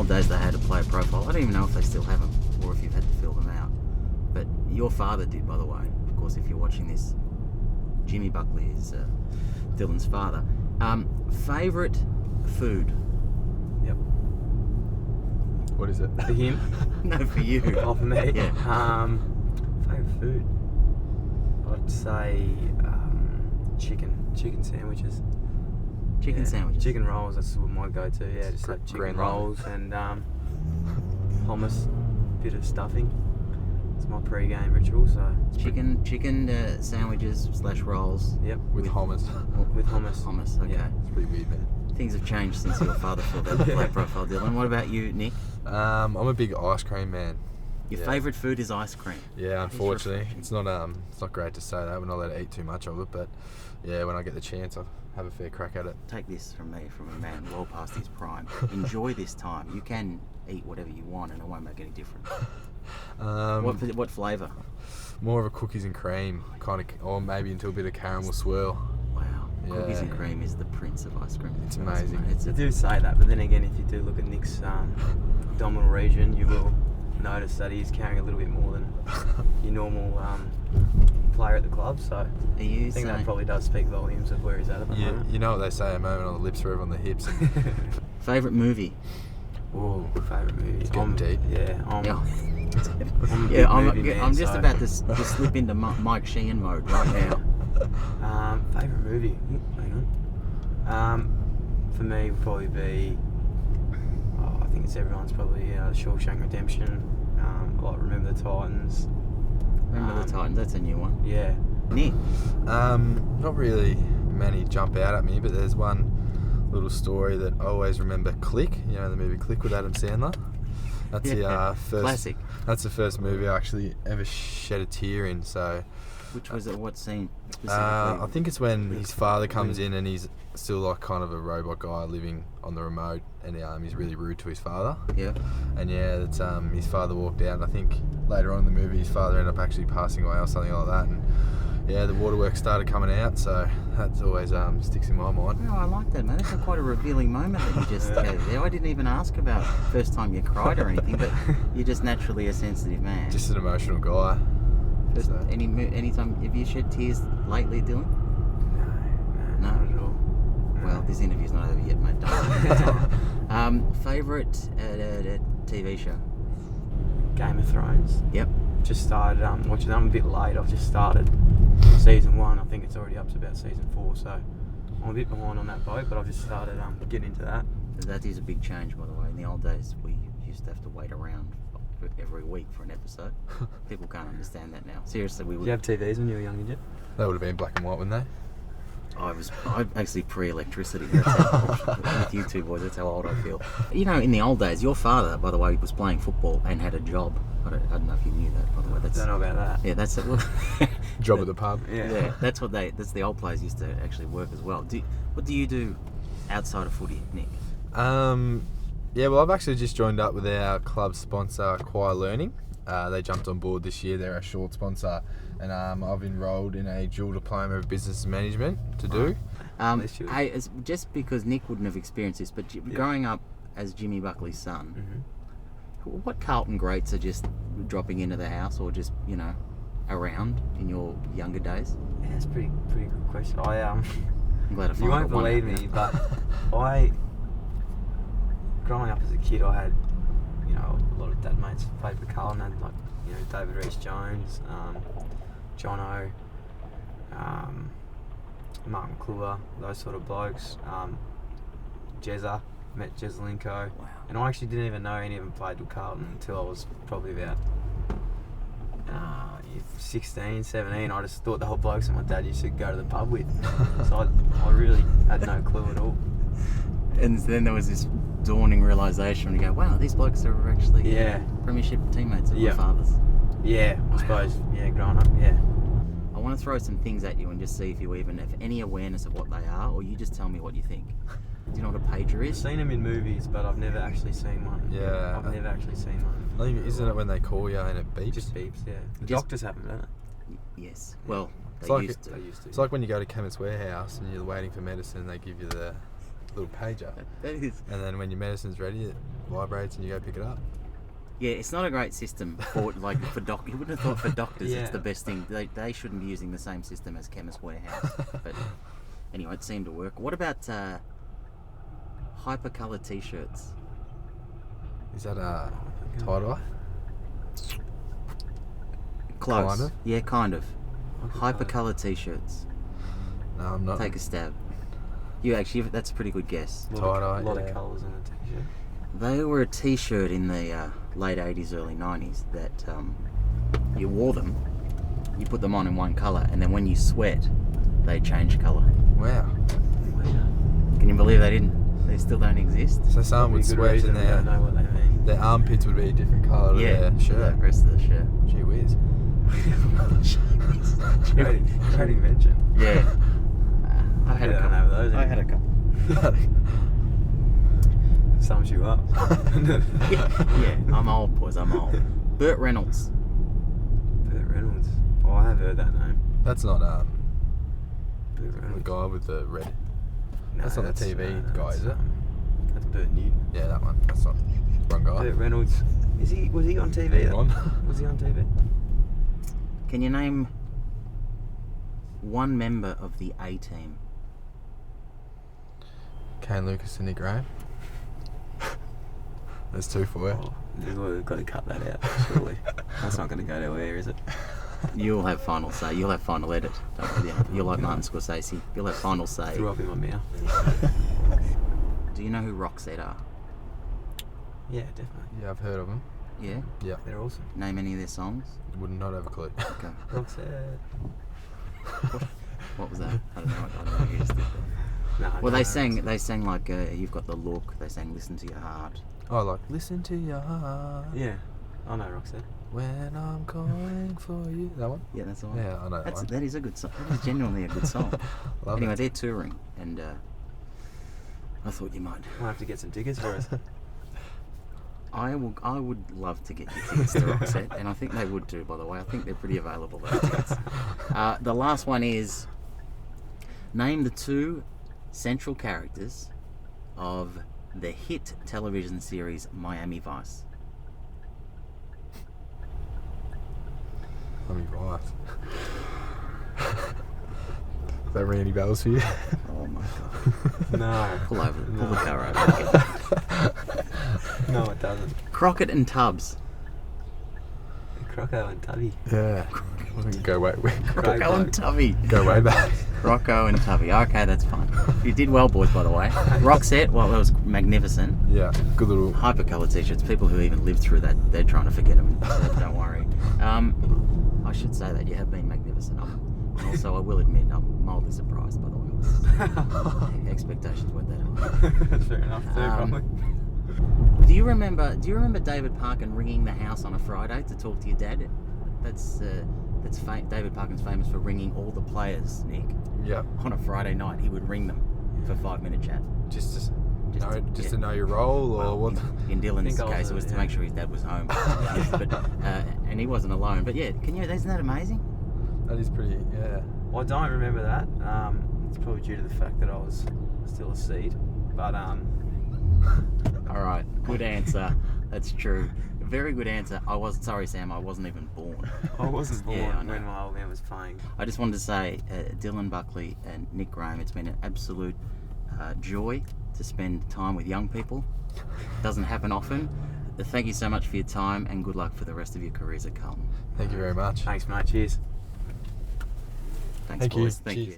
old days they had a player profile. I don't even know if they still have them or if you've had to fill them out. But your father did, by the way. Of course, if you're watching this, Jimmy Buckley is Dylan's father. Favourite food? Yep. What is it? For him? No, for you. Oh, for me? Yeah. Favourite food? I'd say chicken sandwiches. Chicken sandwiches. Chicken rolls, that's what my go-to. Yeah, just like chicken Green rolls and hummus, bit of stuffing. It's my pre-game ritual. So Chicken sandwiches / rolls. Yep. With hummus. With hummus. Hummus. Okay. Yeah. It's pretty weird, man. Things have changed since your father filled out the play profile, Dylan. What about you, Nick? I'm a big ice cream man. Your favourite food is ice cream. Yeah, unfortunately, it's not great to say that. We're not allowed to eat too much of it, but yeah, when I get the chance, I'll have a fair crack at it. Take this from me, from a man well past his prime. Enjoy this time. You can eat whatever you want, and it won't make any difference. What flavour? More of a cookies and cream kind of, or maybe into a bit of caramel swirl. Wow, Yeah. cookies and cream is the prince of ice cream. It's amazing. I do say that, but then again, if you do look at Nick's abdominal region, you will notice that he's carrying a little bit more than your normal player at the club. So Are you I think that saying probably does speak volumes of where he's at the moment. You know what they say, a moment on the lips, forever on the hips. favourite movie? Oh, favourite movie. It's getting deep. Yeah, Yeah. I'm a big movie man, I'm just so- about to slip into Mike Sheehan mode right now. Favourite movie? Hang on. For me, would probably be. I think it's everyone's probably Shawshank Redemption. I like Remember the Titans. Remember the Titans? That's a new one. Yeah. Nick? Not really many jump out at me, but there's one little story that I always remember. Click, you know the movie Click with Adam Sandler. That's the first classic. That's the first movie I actually ever shed a tear in. So, Which was at what scene specifically? I think it's when his father comes in and he's still like kind of a robot guy living on the remote, and he's really rude to his father. Yeah. And yeah, that's his father walked out, and I think later on in the movie his father ended up actually passing away or something like that. And yeah, the waterworks started coming out, so that's always sticks in my mind. Oh, I like that, man. That's quite a revealing moment that you just gave there. I didn't even ask about first time you cried or anything, but you're just naturally a sensitive man. Just an emotional guy. First, So. any time, have you shed tears lately, Dylan? No, not at all. Well, this interview's not over yet, mate. Don't favourite TV show? Game of Thrones. Yep. Just started watching. I'm a bit late. I've just started season 1. I think it's already up to about season 4. So I'm a bit behind on that boat, but I've just started getting into that. That is a big change, by the way. In the old days, we used to have to wait around every week for an episode. People can't understand that now. Seriously, we Did would. you have TVs when you were young, did you? They would have been black and white, wouldn't they? I'm actually pre-electricity. That's how, with you two boys, that's how old I feel. You know, in the old days, your father, by the way, was playing football and had a job. I don't know if you knew that, by the way. I don't know about that. Yeah, that's it. Job at the pub. Yeah. That's the old players used to actually work as well. What do you do outside of footy, Nick? Yeah, well, I've actually just joined up with our club sponsor, Choir Learning. They jumped on board this year. They're our short sponsor, and I've enrolled in a dual diploma of business management to do. Hey, just because Nick wouldn't have experienced this, but growing up as Jimmy Buckley's son, what Carlton greats are just dropping into the house or just, around in your younger days? Yeah, that's a pretty good question. I'm glad I found You won't out one believe out me, now. but growing up as a kid, I had, a lot of dad mates played for Carlton. Had David Rees-Jones, Jono, Mark McClure, those sort of blokes. Jezza, met Jezzalenko. Wow. And I actually didn't even know any of them played with Carlton until I was probably about 16, 17. I just thought the whole blokes that my dad used to go to the pub with. So I really had no clue at all. And then there was this dawning realisation when you go, wow, these blokes are actually premiership teammates of my father's. Yeah, I suppose. Yeah, growing up, yeah. I want to throw some things at you and just see if you even have any awareness of what they are, or you just tell me what you think. Do you know what a pager I've is? seen them in movies, but I've never actually seen one. Yeah. I've never actually seen one. I think, isn't it when they call you and it beeps? Just beeps, yeah. The Just- doctors have them, don't they? Yes. Well, It's they like used to. They used to. It's like when you go to Chemist Warehouse and you're waiting for medicine, they give you the little pager. That is. And then when your medicine's ready, it vibrates and you go pick it up. Yeah, it's not a great system for for doc. You wouldn't have thought for doctors Yeah. it's the best thing. They shouldn't be using the same system as Chemist Warehouse. But anyway, it seemed to work. What about hypercolour t-shirts? Is that a tie-dye? Close. Kind of? Yeah, kind of. Hypercolour. Hypercolour t-shirts. No, I'm not. Take a stab. You actually, that's a pretty good guess. lot Tie-dye, of yeah. colours on the t-shirt. They were a t-shirt in the late 80s, early 90s that you wore them, you put them on in one colour, and then when you sweat, they change colour. Wow. Can you believe they still don't exist? So someone would sweat and I don't know what they mean. their armpits would be a different colour to Yeah, their the shirt. rest of the shirt. Gee whiz. Great invention. Yeah. I had a don't couple. have those I had a couple. Sums you up. Yeah, I'm old, boys, I'm old. Burt Reynolds. Burt Reynolds. Oh, I have heard that name. That's not Burt the Reynolds. guy with the red. No, That's not the TV guy, is it? That's Burt Newton. Yeah, that one. That's not wrong guy. Burt Reynolds. Was he on TV? Wrong. Was he on TV? Can you name one member of the A team? Kane Lucas and Nick Graham. There's two for you. Oh, we've got to cut that out, surely. That's not going to go nowhere, is it? You'll have final say. You'll have final edit. Don't worry. You're like Martin Scorsese. You'll have final say. Threw up in my mouth. Do you know who Roxette are? Yeah, definitely. Yeah, I've heard of them. Yeah? Yeah, They're awesome. Name any of their songs? would not have a clue. Okay. Roxette. What was that? I don't know. I don't know who just did that. No, Well, no, they Roxette. sang like You've Got the Look. They sang Listen to Your Heart. Oh, like listen to your heart Yeah, I know Roxette. when I'm calling for you. That one? Yeah, that's the one. Yeah, I know that one. That is a good song. That is genuinely a good song. Love Anyway, it. they're touring, and I thought you might. I'll have to get some tickets for us. I would love to get you tickets to Roxette, and I think they would too, by the way. I think they're pretty available, those tickets. The last one is, name the two central characters of the hit television series Miami Vice. Let me right. Does that ring any bells for you? Oh my god. No. Pull over. Pull the No. car over. No, it doesn't. Crockett and Tubbs. Croco and Tubby. Yeah. We can go way Rocco and Tubby. go way back. Rocco and Tubby. Okay, that's fine. You did well, boys, by the way. Roxette, well, that was magnificent. Yeah, good little. Hypercolour t-shirts. People who even lived through that, they're trying to forget them. Don't worry. I should say that you have been magnificent. And also, I will admit, I'm mildly surprised, by the way. Expectations weren't that high. Fair enough, too, probably. Do you remember David Parkin ringing the house on a Friday to talk to your dad? David Parkin's famous for ringing all the players, Nick. Yeah. On a Friday night, he would ring them for 5-minute chat. Just yeah. to know your role, or Well, what? in Dylan's think case, it was to make sure his dad was home, and he wasn't alone. But yeah, isn't that amazing? That is pretty. Yeah. Well, I don't remember that. It's probably due to the fact that I was still a seed. But, All right, good answer. That's true. Very good answer. Sorry, Sam. I wasn't even born. I wasn't born Yeah, I know. when my old man was playing. I just wanted to say, Dylan Buckley and Nick Graham, it's been an absolute joy to spend time with young people. Doesn't happen often. Thank you so much for your time, and good luck for the rest of your careers at Carlton. Thank you very much. Thanks, mate. Cheers. Thanks, Thank you. boys. Thank Cheers. you.